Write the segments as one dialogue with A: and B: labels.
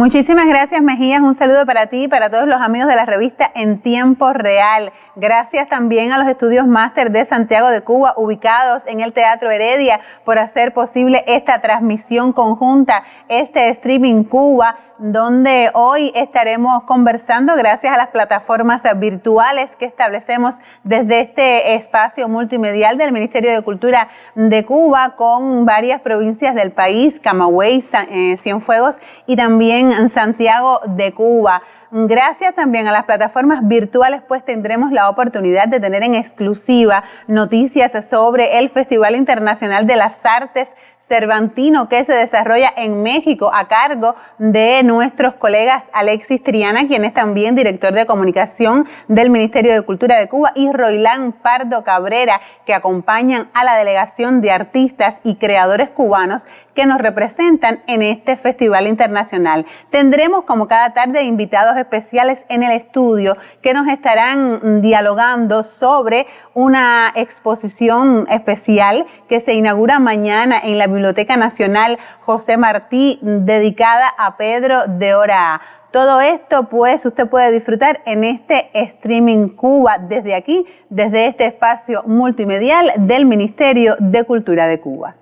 A: Muchísimas gracias, Mejías. Un saludo para ti y para todos los amigos de la revista En Tiempo Real. Gracias también a los estudios máster de Santiago de Cuba, ubicados en el Teatro Heredia, por hacer posible esta transmisión conjunta, este Streaming Cuba, donde hoy estaremos conversando gracias a las plataformas virtuales que establecemos desde este espacio multimedial del Ministerio de Cultura de Cuba con varias provincias del país, Camagüey, Cienfuegos y también Santiago de Cuba. Gracias también a las plataformas virtuales, pues tendremos la oportunidad de tener en exclusiva noticias sobre el Festival Internacional de las Artes Cervantino que se desarrolla en México a cargo de nuestros colegas Alexis Triana, quien es también director de comunicación del Ministerio de Cultura de Cuba, y Roilán Pardo Cabrera, que acompañan a la delegación de artistas y creadores cubanos que nos representan en este Festival Internacional. Tendremos como cada tarde invitados especiales en el estudio que nos estarán dialogando sobre una exposición especial que se inaugura mañana en la Biblioteca Nacional José Martí, dedicada a Pedro de Oraa. Todo esto, pues, usted puede disfrutar en este Streaming Cuba desde aquí, desde este espacio multimedial del Ministerio de Cultura de Cuba.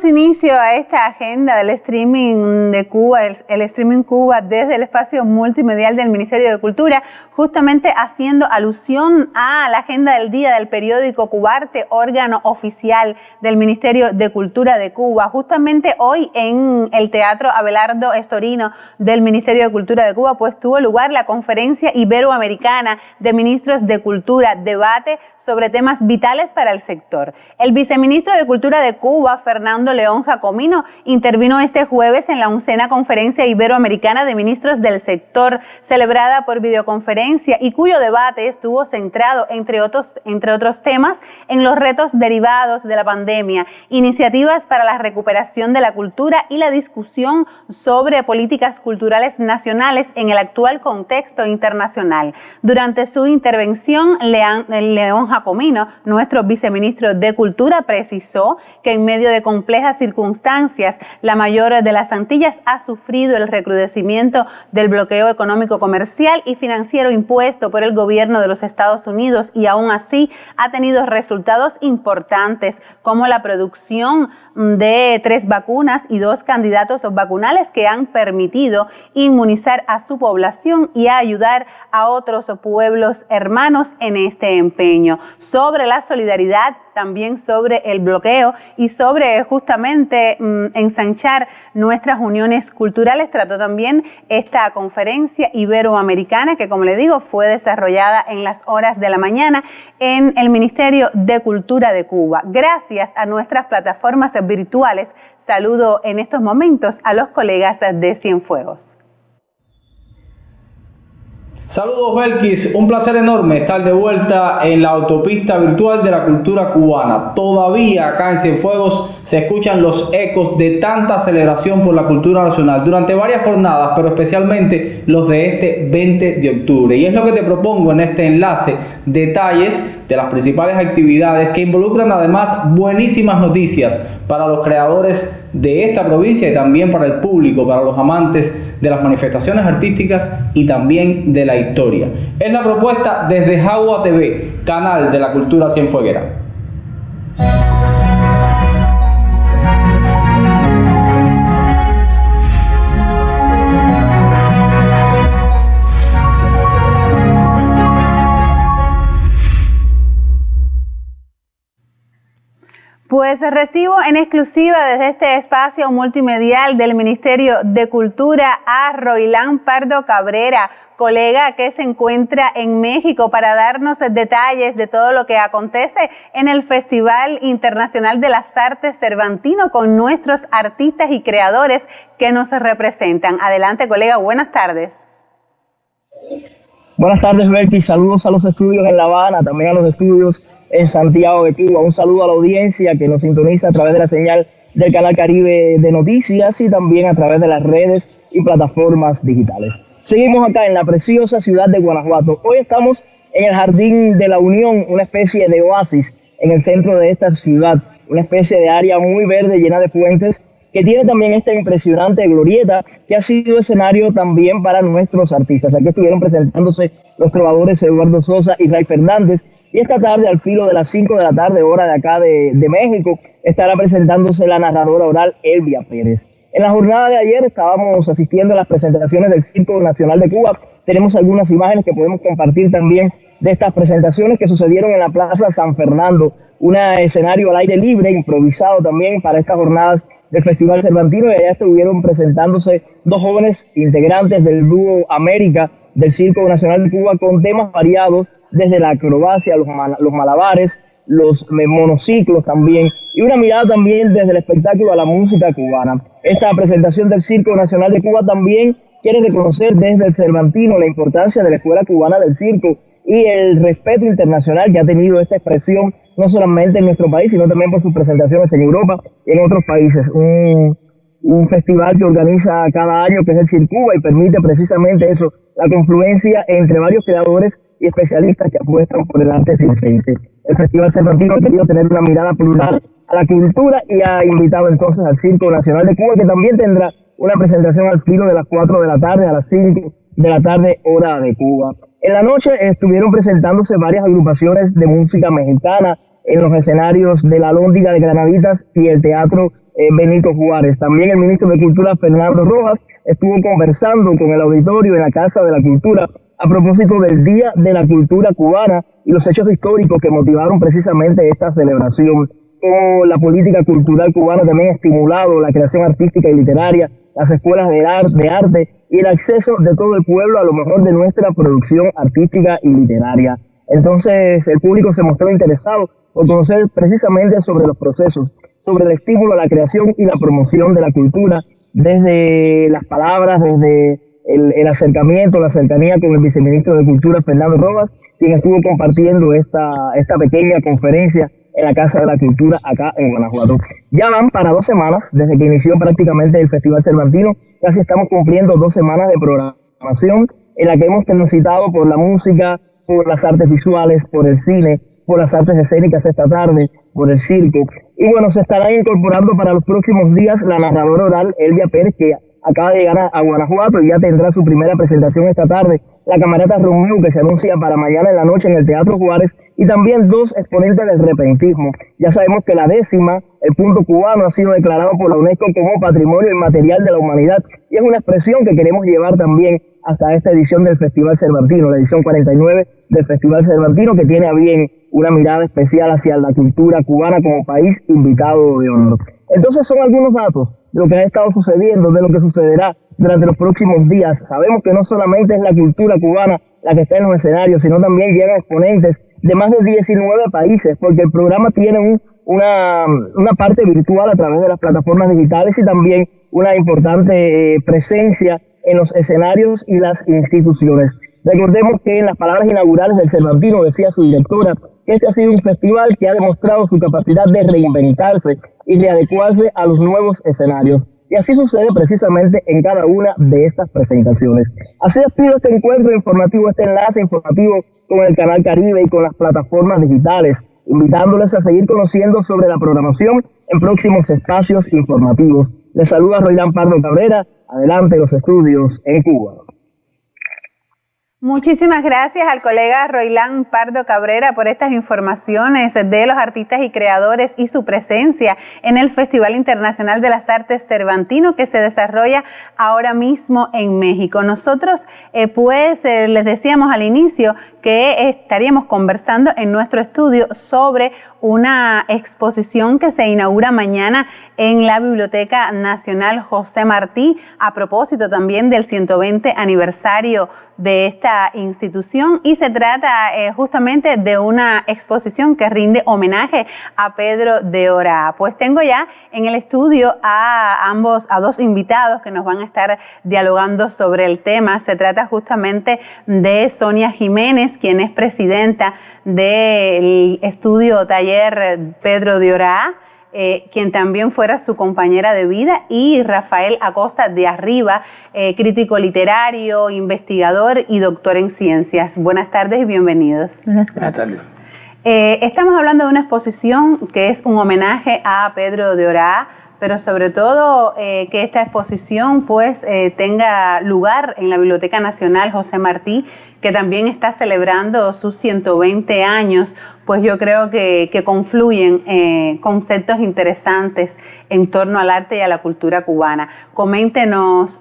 A: Inicio a esta agenda del streaming de Cuba, el streaming Cuba desde el espacio multimedial del Ministerio de Cultura, justamente haciendo alusión a la agenda del día del periódico Cubarte, órgano oficial del Ministerio de Cultura de Cuba. Justamente hoy en el Teatro Abelardo Estorino del Ministerio de Cultura de Cuba, pues tuvo lugar la Conferencia Iberoamericana de Ministros de Cultura, debate sobre temas vitales para el sector. El viceministro de Cultura de Cuba, Fernando León Jacomino, intervino este jueves en la 11ª Conferencia Iberoamericana de Ministros del Sector, celebrada por videoconferencia y cuyo debate estuvo centrado, entre otros temas, en los retos derivados de la pandemia, iniciativas para la recuperación de la cultura y la discusión sobre políticas culturales nacionales en el actual contexto internacional. Durante su intervención, León Jacomino, nuestro viceministro de Cultura, precisó que en medio de complejas circunstancias, la mayor de las Antillas ha sufrido el recrudecimiento del bloqueo económico, comercial y financiero impuesto por el gobierno de los Estados Unidos, y aún así ha tenido resultados importantes como la producción de 3 vacunas y 2 candidatos vacunales que han permitido inmunizar a su población y a ayudar a otros pueblos hermanos en este empeño. Sobre la solidaridad, también sobre el bloqueo y sobre justamente ensanchar nuestras uniones culturales, trató también esta conferencia iberoamericana que, como le digo, fue desarrollada en las horas de la mañana en el Ministerio de Cultura de Cuba. Gracias a nuestras plataformas virtuales, saludo en estos momentos a los colegas de Cienfuegos.
B: Saludos, Belkis, un placer enorme estar de vuelta en la autopista virtual de la cultura cubana. Todavía acá en Cienfuegos se escuchan los ecos de tanta celebración por la cultura nacional durante varias jornadas, pero especialmente los de este 20 de octubre. Y es lo que te propongo en este enlace, detalles de las principales actividades que involucran además buenísimas noticias para los creadores de esta provincia y también para el público, para los amantes de las manifestaciones artísticas y también de la historia. Es la propuesta desde Jagua TV, canal de la cultura cienfueguera.
A: Pues recibo en exclusiva desde este espacio multimedial del Ministerio de Cultura a Roilán Pardo Cabrera, colega que se encuentra en México, para darnos detalles de todo lo que acontece en el Festival Internacional de las Artes Cervantino con nuestros artistas y creadores que nos representan. Adelante, colega, buenas tardes.
C: Buenas tardes, Belkis. Saludos a los estudios en La Habana, también a los estudios en Santiago de Cuba. Un saludo a la audiencia que nos sintoniza a través de la señal del Canal Caribe de Noticias y también a través de las redes y plataformas digitales. Seguimos acá en la preciosa ciudad de Guanajuato. Hoy estamos en el Jardín de la Unión, una especie de oasis en el centro de esta ciudad, una especie de área muy verde llena de fuentes que tiene también esta impresionante glorieta que ha sido escenario también para nuestros artistas. Aquí estuvieron presentándose los trovadores Eduardo Sosa y Ray Fernández, y esta tarde, al filo de las 5 de la tarde, hora de acá de México, estará presentándose la narradora oral Elvia Pérez. En la jornada de ayer estábamos asistiendo a las presentaciones del Circo Nacional de Cuba. Tenemos algunas imágenes que podemos compartir también de estas presentaciones que sucedieron en la Plaza San Fernando, un escenario al aire libre, improvisado también para estas jornadas del Festival Cervantino, y allá estuvieron presentándose dos jóvenes integrantes del dúo América del Circo Nacional de Cuba con temas variados, desde la acrobacia, los malabares, los monociclos también, y una mirada también desde el espectáculo a la música cubana. Esta presentación del Circo Nacional de Cuba también quiere reconocer desde el Cervantino la importancia de la Escuela Cubana del Circo y el respeto internacional que ha tenido esta expresión, no solamente en nuestro país, sino también por sus presentaciones en Europa y en otros países. Un festival que organiza cada año, que es el Circuba, y permite precisamente eso, la confluencia entre varios creadores y especialistas que apuestan por el arte circense. El Festival Cervantino ha querido tener una mirada plural a la cultura y ha invitado entonces al Circo Nacional de Cuba, que también tendrá una presentación al filo de las 4 de la tarde a las 5 de la tarde, hora de Cuba. En la noche estuvieron presentándose varias agrupaciones de música mexicana en los escenarios de la Alhóndiga de Granaditas y el Teatro Benito Juárez. También el ministro de Cultura, Fernando Rojas, estuvo conversando con el auditorio en la Casa de la Cultura a propósito del Día de la Cultura Cubana y los hechos históricos que motivaron precisamente esta celebración. Como la política cultural cubana también ha estimulado la creación artística y literaria, las escuelas de arte y el acceso de todo el pueblo a lo mejor de nuestra producción artística y literaria. Entonces el público se mostró interesado por conocer precisamente sobre los procesos, sobre el estímulo a la creación y la promoción de la cultura, desde las palabras, desde el acercamiento, la cercanía con el viceministro de Cultura, Fernando Rojas, quien estuvo compartiendo esta pequeña conferencia en la Casa de la Cultura acá en Guanajuato. Ya van para 2 semanas desde que inició prácticamente el Festival Cervantino. Casi estamos cumpliendo 2 semanas de programación en la que hemos transitado por la música, por las artes visuales, por el cine, por las artes escénicas esta tarde, por el circo. Y bueno, se estarán incorporando para los próximos días la narradora oral Elvia Pérez, que acaba de llegar a Guanajuato y ya tendrá su primera presentación esta tarde. La camarata Romeo, que se anuncia para mañana en la noche en el Teatro Juárez, y también 2 exponentes del repentismo. Ya sabemos que la 10ª, el punto cubano, ha sido declarado por la UNESCO como Patrimonio Inmaterial de la Humanidad, y es una expresión que queremos llevar también hasta esta edición del Festival Cervantino, la edición 49 del Festival Cervantino, que tiene a bien una mirada especial hacia la cultura cubana como país invitado de honor. Entonces son algunos datos de lo que ha estado sucediendo, de lo que sucederá durante los próximos días. Sabemos que no solamente es la cultura cubana la que está en los escenarios, sino también llegan exponentes de más de 19 países, porque el programa tiene una parte virtual a través de las plataformas digitales y también una importante presencia en los escenarios y las instituciones. Recordemos que en las palabras inaugurales del Cervantino decía su directora que este ha sido un festival que ha demostrado su capacidad de reinventarse y de adecuarse a los nuevos escenarios. Y así sucede precisamente en cada una de estas presentaciones. Así despido este encuentro informativo, este enlace informativo con el Canal Caribe y con las plataformas digitales, invitándoles a seguir conociendo sobre la programación en próximos espacios informativos. Les saluda Roilán Pardo Cabrera. Adelante los estudios en Cuba.
A: Muchísimas gracias al colega Roilán Pardo Cabrera por estas informaciones de los artistas y creadores y su presencia en el Festival Internacional de las Artes Cervantino que se desarrolla ahora mismo en México. Nosotros les decíamos al inicio que estaríamos conversando en nuestro estudio sobre una exposición que se inaugura mañana en la Biblioteca Nacional José Martí, a propósito también del 120 aniversario de esta institución, y se trata justamente de una exposición que rinde homenaje a Pedro de Oraa. Pues tengo ya en el estudio a dos invitados que nos van a estar dialogando sobre el tema. Se trata justamente de Sonia Jiménez, quien es presidenta del estudio taller Pedro de Oraa, quien también fuera su compañera de vida, y Rafael Acosta de Arriba, crítico literario, investigador y doctor en ciencias. Buenas tardes y bienvenidos.
D: Buenas tardes.
A: Estamos hablando de una exposición que es un homenaje a Pedro de Oraa, pero sobre todo que esta exposición pues tenga lugar en la Biblioteca Nacional José Martí, que también está celebrando sus 120 años, pues yo creo que confluyen conceptos interesantes en torno al arte y a la cultura cubana. Coméntenos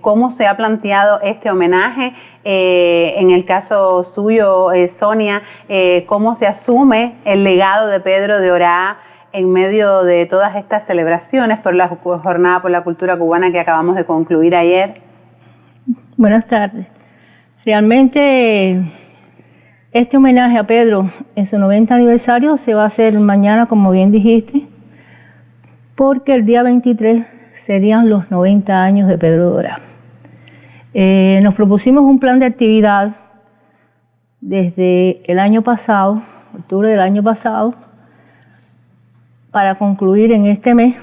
A: cómo se ha planteado este homenaje, en el caso suyo, Sonia, cómo se asume el legado de Pedro de Oraa en medio de todas estas celebraciones por la Jornada por la Cultura Cubana que acabamos de concluir ayer.
D: Buenas tardes. Realmente este homenaje a Pedro en su 90 aniversario se va a hacer mañana, como bien dijiste, porque el día 23 serían los 90 años de Pedro de Oraa. Nos propusimos un plan de actividad desde el año pasado, octubre del año pasado, para concluir en este mes,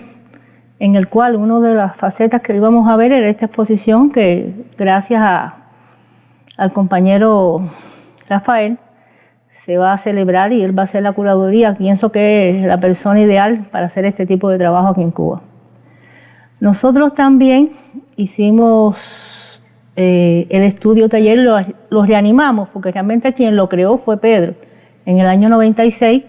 D: en el cual una de las facetas que íbamos a ver era esta exposición que, gracias al compañero Rafael, se va a celebrar y él va a hacer la curaduría. Pienso que es la persona ideal para hacer este tipo de trabajo aquí en Cuba. Nosotros también hicimos el estudio taller, lo reanimamos, porque realmente quien lo creó fue Pedro, en el año 96,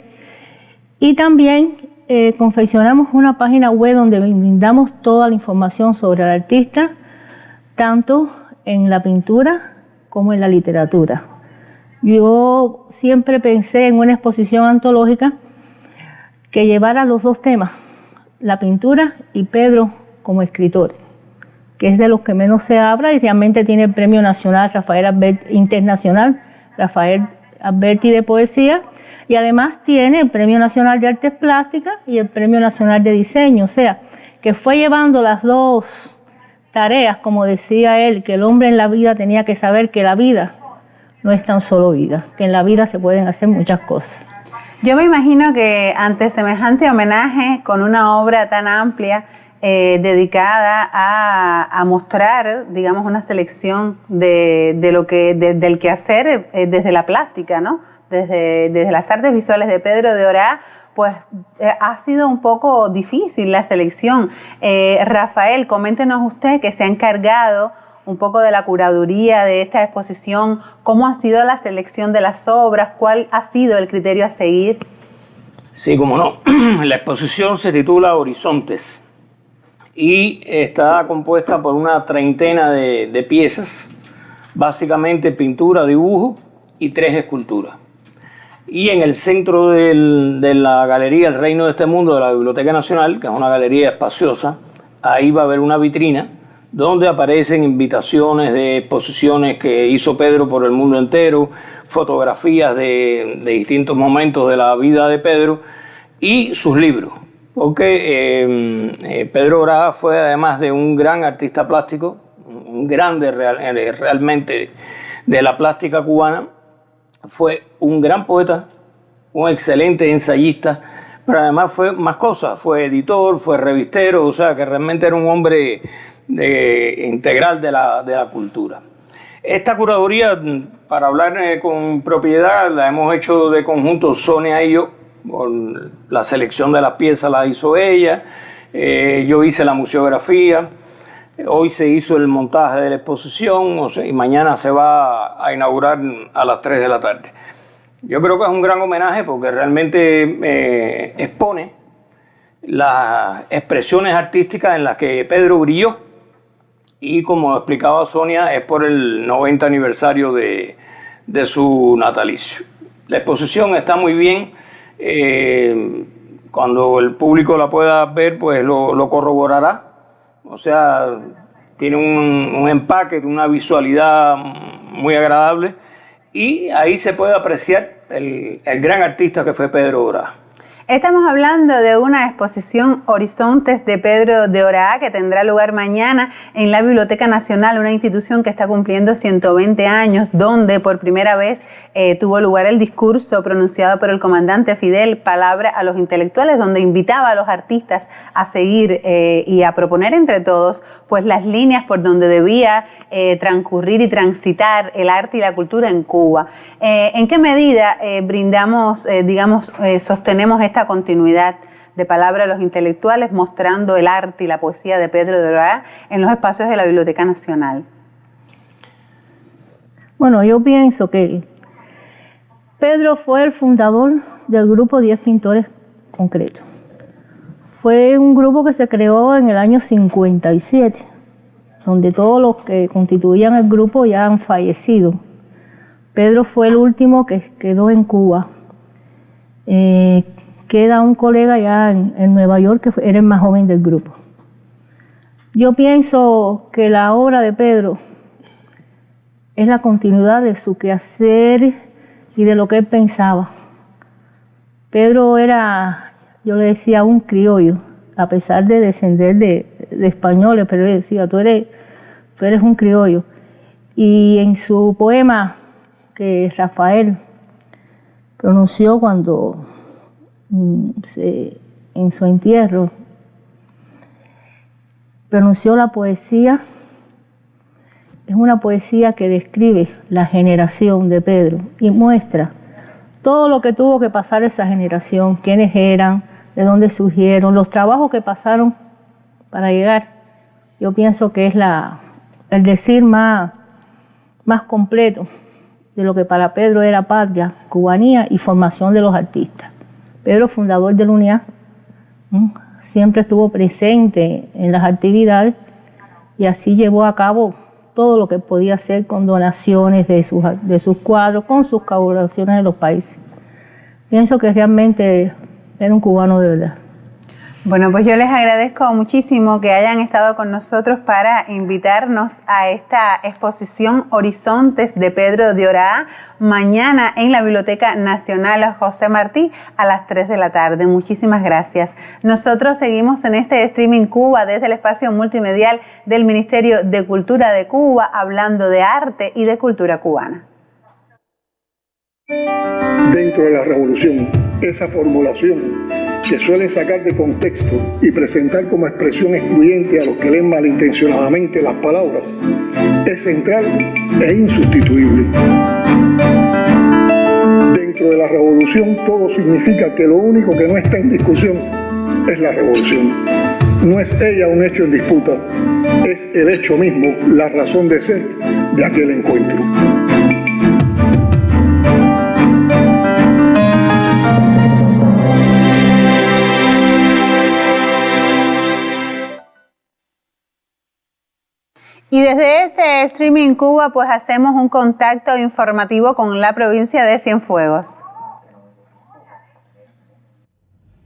D: y también confeccionamos una página web donde brindamos toda la información sobre el artista, tanto en la pintura como en la literatura. Yo siempre pensé en una exposición antológica que llevara los dos temas, la pintura y Pedro como escritor, que es de los que menos se habla y realmente tiene el Premio Nacional Internacional Rafael Alberti de Poesía, y además tiene el Premio Nacional de Artes Plásticas y el Premio Nacional de Diseño, o sea, que fue llevando las dos tareas, como decía él, que el hombre en la vida tenía que saber que la vida no es tan solo vida, que en la vida se pueden hacer muchas cosas.
A: Yo me imagino que ante semejante homenaje, con una obra tan amplia, dedicada a mostrar, digamos, una selección del quehacer desde la plástica, ¿no? Desde las artes visuales de Pedro de Oraa, pues ha sido un poco difícil la selección. Rafael, coméntenos usted, que se ha encargado un poco de la curaduría de esta exposición, ¿cómo ha sido la selección de las obras? ¿Cuál ha sido el criterio a seguir?
E: Sí, cómo no. La exposición se titula Horizontes y está compuesta por una treintena de piezas, básicamente pintura, dibujo y 3 esculturas. Y en el centro de la galería El Reino de este Mundo de la Biblioteca Nacional, que es una galería espaciosa, ahí va a haber una vitrina donde aparecen invitaciones de exposiciones que hizo Pedro por el mundo entero, fotografías de distintos momentos de la vida de Pedro y sus libros. Porque Pedro Oraa fue, además de un gran artista plástico, un grande realmente de la plástica cubana, fue un gran poeta, un excelente ensayista, pero además fue más cosas, fue editor, fue revistero, o sea que realmente era un hombre integral de la cultura. Esta curaduría, para hablar con propiedad, la hemos hecho de conjunto Sonia y yo. La selección de las piezas la hizo ella, yo hice la museografía, hoy se hizo el montaje de la exposición, y mañana se va a inaugurar a las 3 de la tarde. Yo creo que es un gran homenaje porque realmente expone las expresiones artísticas en las que Pedro brilló, y como explicaba Sonia, es por el 90 aniversario de su natalicio. La exposición está muy bien Cuando el público la pueda ver, pues lo corroborará. O sea, tiene un empaque, una visualidad muy agradable, y ahí se puede apreciar el gran artista que fue Pedro Oraa.
A: Estamos hablando de una exposición Horizontes de Pedro de Oraa que tendrá lugar mañana en la Biblioteca Nacional, una institución que está cumpliendo 120 años, donde por primera vez tuvo lugar el discurso pronunciado por el comandante Fidel, Palabra a los intelectuales, donde invitaba a los artistas a seguir y a proponer entre todos pues las líneas por donde debía transcurrir y transitar el arte y la cultura en Cuba. ¿En qué medida brindamos, sostenemos esta continuidad de Palabra a los intelectuales, mostrando el arte y la poesía de Pedro de Oraa en los espacios de la Biblioteca Nacional?
D: Bueno, yo pienso que Pedro fue el fundador del grupo 10 Pintores Concretos. Fue un grupo que se creó en el año 57, donde todos los que constituían el grupo ya han fallecido. Pedro fue el último que quedó en Cuba. Queda un colega ya en Nueva York que era el más joven del grupo. Yo pienso que la obra de Pedro es la continuidad de su quehacer y de lo que él pensaba. Pedro era, yo le decía, un criollo, a pesar de descender de españoles, pero él decía, tú eres un criollo. Y en su poema que Rafael pronunció cuando en su entierro, pronunció la poesía. Es una poesía que describe la generación de Pedro y muestra todo lo que tuvo que pasar esa generación, quiénes eran, de dónde surgieron, los trabajos que pasaron para llegar. Yo pienso que es el decir más completo de lo que para Pedro era patria, cubanía y formación de los artistas. Pedro, fundador de la UNIA, siempre estuvo presente en las actividades y así llevó a cabo todo lo que podía hacer con donaciones de sus cuadros, con sus colaboraciones en los países. Pienso que realmente era un cubano de verdad.
A: Bueno, pues yo les agradezco muchísimo que hayan estado con nosotros para invitarnos a esta exposición Horizontes de Pedro de Oraa, mañana en la Biblioteca Nacional José Martí a las 3 de la tarde. Muchísimas gracias. Nosotros seguimos en este Streaming Cuba desde el espacio multimedial del Ministerio de Cultura de Cuba, hablando de arte y de cultura cubana.
F: Dentro de la revolución, esa formulación se suele sacar de contexto y presentar como expresión excluyente a los que leen malintencionadamente las palabras, es central e insustituible. Dentro de la revolución todo significa que lo único que no está en discusión es la revolución. No es ella un hecho en disputa, es el hecho mismo la razón de ser de aquel encuentro.
A: Y desde este Streaming Cuba, pues hacemos un contacto informativo con la provincia de Cienfuegos.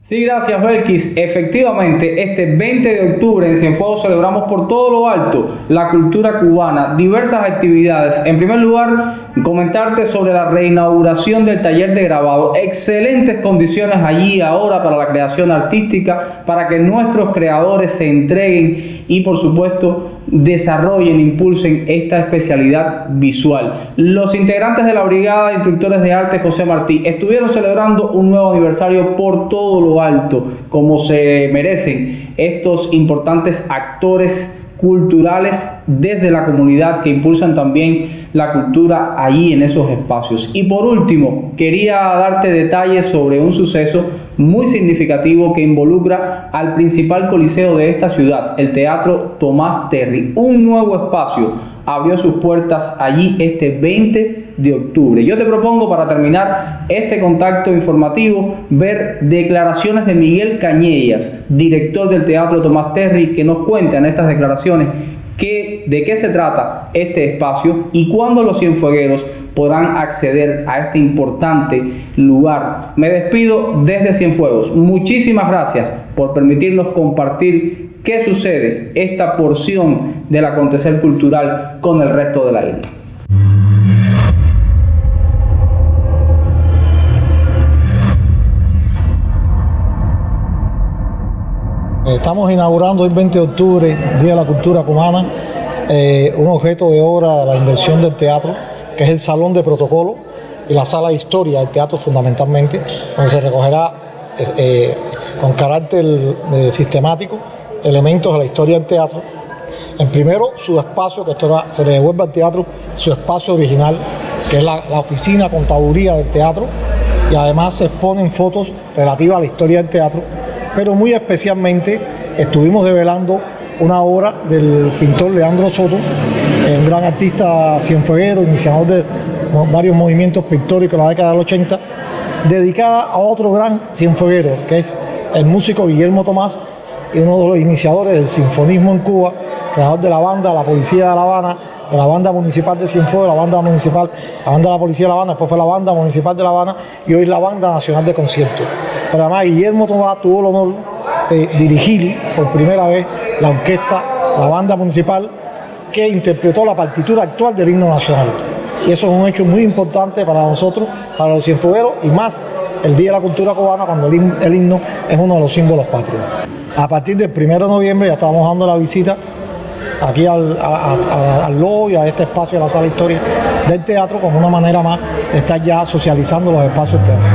B: Sí, gracias, Belkis. Efectivamente, este 20 de octubre en Cienfuegos celebramos por todo lo alto la cultura cubana, diversas actividades. En primer lugar, comentarte sobre la reinauguración del taller de grabado. Excelentes condiciones allí ahora para la creación artística, para que nuestros creadores se entreguen y, por supuesto, desarrollen, impulsen esta especialidad visual. Los integrantes de la Brigada de Instructores de Arte José Martí estuvieron celebrando un nuevo aniversario por todo lo alto, como se merecen estos importantes actores culturales desde la comunidad que impulsan también la cultura allí en esos espacios. Y por último, quería darte detalles sobre un suceso muy significativo que involucra al principal coliseo de esta ciudad, el Teatro Tomás Terry. Un nuevo espacio abrió sus puertas allí este 20 de octubre. Yo te propongo, para terminar este contacto informativo, ver declaraciones de Miguel Cañellas, director del Teatro Tomás Terry, que nos cuenta en estas declaraciones de qué se trata este espacio y cuándo los cienfuegueros podrán acceder a este importante lugar. Me despido desde Cienfuegos. Muchísimas gracias por permitirnos compartir qué sucede, esta porción del acontecer cultural con el resto de la isla.
G: Estamos inaugurando el 20 de octubre, Día de la Cultura Cubana, un objeto de obra de la inversión del teatro, que es el Salón de Protocolo y la Sala de Historia del teatro fundamentalmente, donde se recogerá con carácter sistemático elementos de la historia del teatro. En primero, su espacio, que esto se le devuelve al teatro, su espacio original, que es la oficina contaduría del teatro, y además se exponen fotos relativas a la historia del teatro, pero muy especialmente estuvimos develando una obra del pintor Leandro Soto, un gran artista cienfueguero, iniciador de varios movimientos pictóricos en la década del 80, dedicada a otro gran cienfueguero, que es el músico Guillermo Tomás, y uno de los iniciadores del sinfonismo en Cuba, creador de la banda La Policía de La Habana, de la banda municipal de Cienfuegos, la banda de la Policía de La Habana, después fue la banda municipal de La Habana y hoy la banda nacional de conciertos. Pero además Guillermo Tomás tuvo el honor de dirigir por primera vez la orquesta, la banda municipal, que interpretó la partitura actual del himno nacional. Y eso es un hecho muy importante para nosotros, para los cienfuegueros, y más el Día de la Cultura Cubana, cuando el himno es uno de los símbolos patrios. A partir del 1 de noviembre ya estamos dando la visita aquí al lobby, a este espacio de la Sala de Historia del teatro, como una manera más de estar ya socializando los espacios del teatro.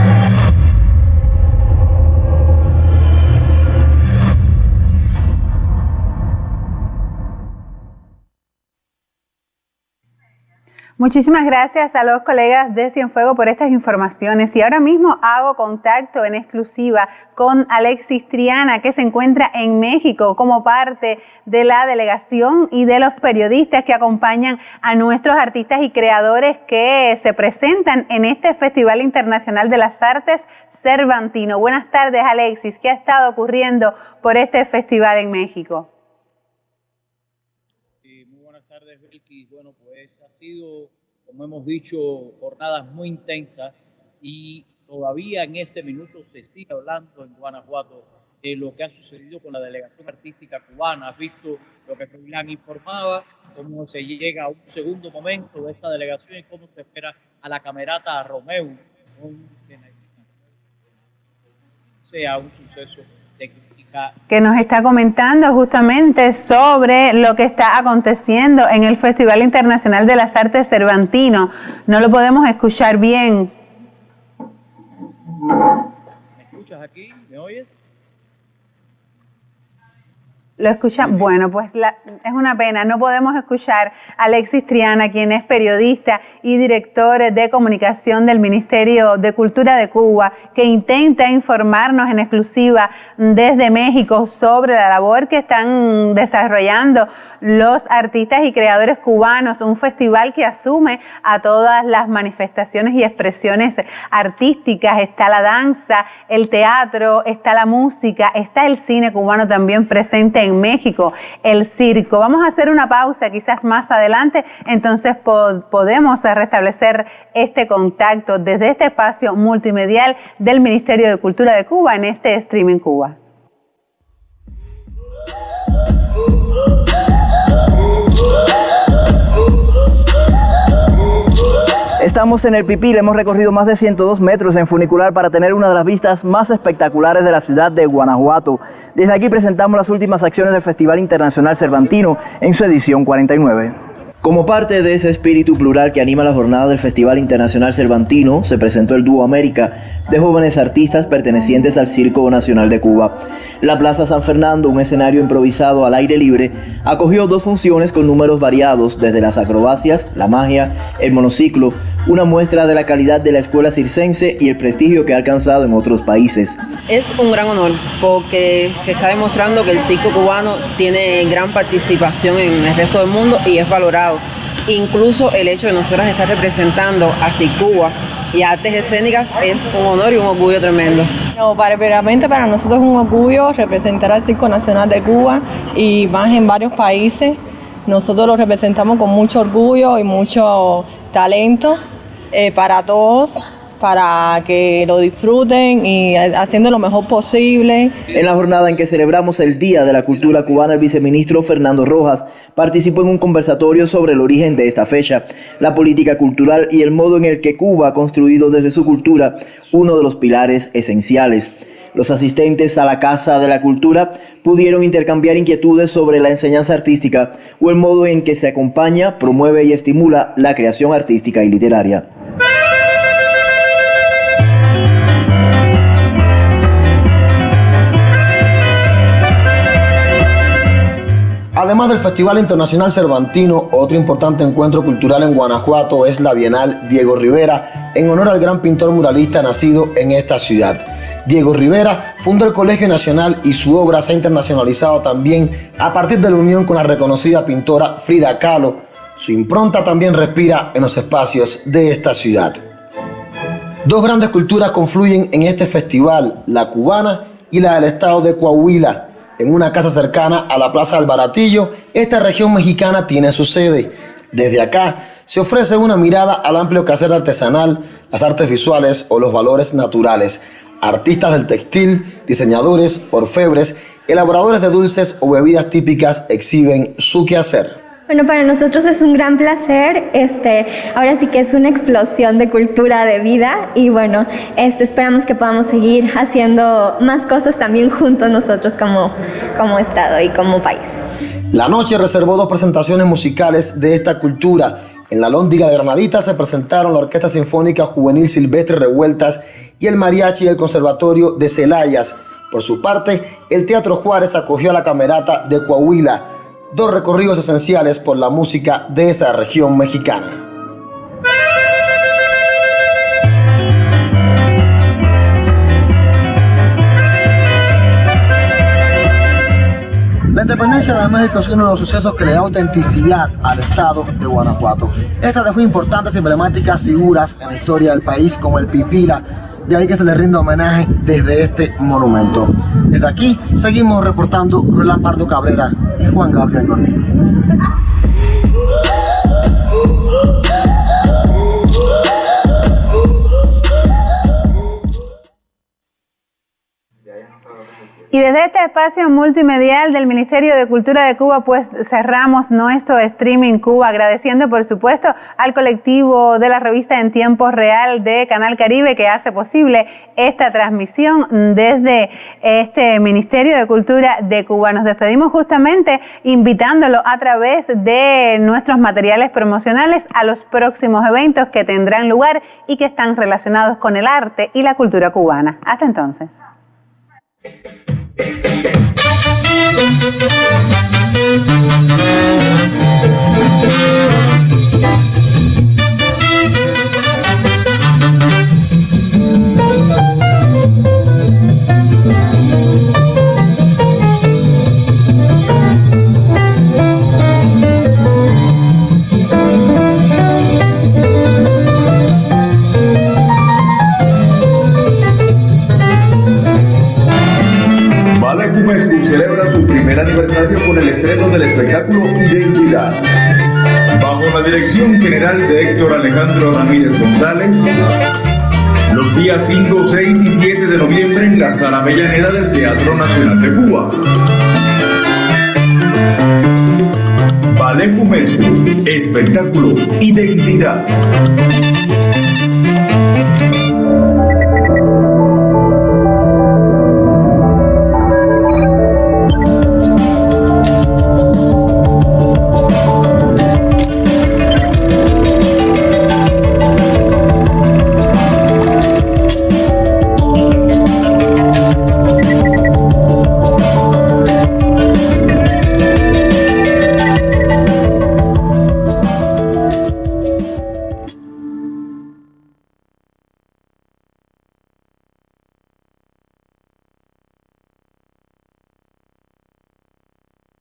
A: Muchísimas gracias a los colegas de Cienfuegos por estas informaciones, y ahora mismo hago contacto en exclusiva con Alexis Triana, que se encuentra en México como parte de la delegación y de los periodistas que acompañan a nuestros artistas y creadores que se presentan en este Festival Internacional de las Artes Cervantino. Buenas tardes, Alexis. ¿Qué ha estado ocurriendo por este festival en México?
H: Bueno, pues ha sido, como hemos dicho, jornadas muy intensas, y todavía en este minuto se sigue hablando en Guanajuato de lo que ha sucedido con la delegación artística cubana. Has visto lo que Froilán informaba, cómo se llega a un segundo momento de esta delegación y cómo se espera a la camerata Romeu, sea un suceso de crítica.
A: Que nos está comentando justamente sobre lo que está aconteciendo en el Festival Internacional de las Artes Cervantino. No lo podemos escuchar bien.
H: ¿Me escuchas aquí? ¿Me oyes?
A: ¿Lo escuchan? Bueno, pues es una pena, no podemos escuchar a Alexis Triana, quien es periodista y director de comunicación del Ministerio de Cultura de Cuba, que intenta informarnos en exclusiva desde México sobre la labor que están desarrollando los artistas y creadores cubanos, un festival que asume a todas las manifestaciones y expresiones artísticas. Está la danza, el teatro, está la música, está el cine cubano también presente en México, el circo. Vamos a hacer una pausa, quizás más adelante, entonces podemos restablecer este contacto desde este espacio multimedial del Ministerio de Cultura de Cuba en este Streaming Cuba.
I: Estamos en el Pipil, hemos recorrido más de 102 metros en funicular para tener una de las vistas más espectaculares de la ciudad de Guanajuato. Desde aquí presentamos las últimas acciones del Festival Internacional Cervantino en su edición 49. Como parte de ese espíritu plural que anima la jornada del Festival Internacional Cervantino, se presentó el dúo América de jóvenes artistas pertenecientes al Circo Nacional de Cuba. La Plaza San Fernando, un escenario improvisado al aire libre, acogió 2 funciones con números variados, desde las acrobacias, la magia, el monociclo, una muestra de la calidad de la escuela circense y el prestigio que ha alcanzado en otros países.
J: Es un gran honor porque se está demostrando que el circo cubano tiene gran participación en el resto del mundo y es valorado. Incluso el hecho de nosotros estar representando a Cuba y artes escénicas es un honor y un orgullo tremendo.
K: No, realmente para nosotros es un orgullo representar al Circo Nacional de Cuba y más en varios países. Nosotros lo representamos con mucho orgullo y mucho talento para todos, para que lo disfruten y haciendo lo mejor posible.
I: En la jornada en que celebramos el Día de la Cultura Cubana, el viceministro Fernando Rojas participó en un conversatorio sobre el origen de esta fecha, la política cultural y el modo en el que Cuba ha construido desde su cultura uno de los pilares esenciales. Los asistentes a la Casa de la Cultura pudieron intercambiar inquietudes sobre la enseñanza artística o el modo en que se acompaña, promueve y estimula la creación artística y literaria.
L: Además del Festival Internacional Cervantino, otro importante encuentro cultural en Guanajuato es la Bienal Diego Rivera, en honor al gran pintor muralista nacido en esta ciudad. Diego Rivera fundó el Colegio Nacional y su obra se ha internacionalizado también a partir de la unión con la reconocida pintora Frida Kahlo. Su impronta también respira en los espacios de esta ciudad. Dos grandes culturas confluyen en este festival, la cubana y la del estado de Coahuila. En una casa cercana a la Plaza del Baratillo, esta región mexicana tiene su sede. Desde acá se ofrece una mirada al amplio quehacer artesanal, las artes visuales o los valores naturales. Artistas del textil, diseñadores, orfebres, elaboradores de dulces o bebidas típicas exhiben su quehacer.
M: Bueno, para nosotros es un gran placer, ahora sí que es una explosión de cultura, de vida y bueno, esperamos que podamos seguir haciendo más cosas también juntos nosotros como Estado y como país.
L: La noche reservó dos presentaciones musicales de esta cultura. En la Lóndiga de Granaditas se presentaron la Orquesta Sinfónica Juvenil Silvestre Revueltas y el Mariachi del Conservatorio de Celayas. Por su parte, el Teatro Juárez acogió a la Camerata de Coahuila, dos recorridos esenciales por la música de esa región mexicana. La independencia de México es uno de los sucesos que le da autenticidad al estado de Guanajuato. Esta dejó importantes y emblemáticas figuras en la historia del país como el Pipila, de ahí que se le rinde homenaje desde este monumento. Desde aquí seguimos reportando Roland Pardo Cabrera y Juan Gabriel Gordín.
A: Y desde este espacio multimedial del Ministerio de Cultura de Cuba, pues cerramos nuestro Streaming Cuba, agradeciendo por supuesto al colectivo de la revista En Tiempo Real de Canal Caribe que hace posible esta transmisión desde este Ministerio de Cultura de Cuba. Nos despedimos justamente invitándolo a través de nuestros materiales promocionales a los próximos eventos que tendrán lugar y que están relacionados con el arte y la cultura cubana. Hasta entonces.
N: Celebra su primer aniversario con el estreno del espectáculo Identidad. Bajo la dirección general de Héctor Alejandro Ramírez González, los días 5, 6 y 7 de noviembre en la Sala Avellaneda del Teatro Nacional de Cuba. Ballet Fumesco, espectáculo Identidad.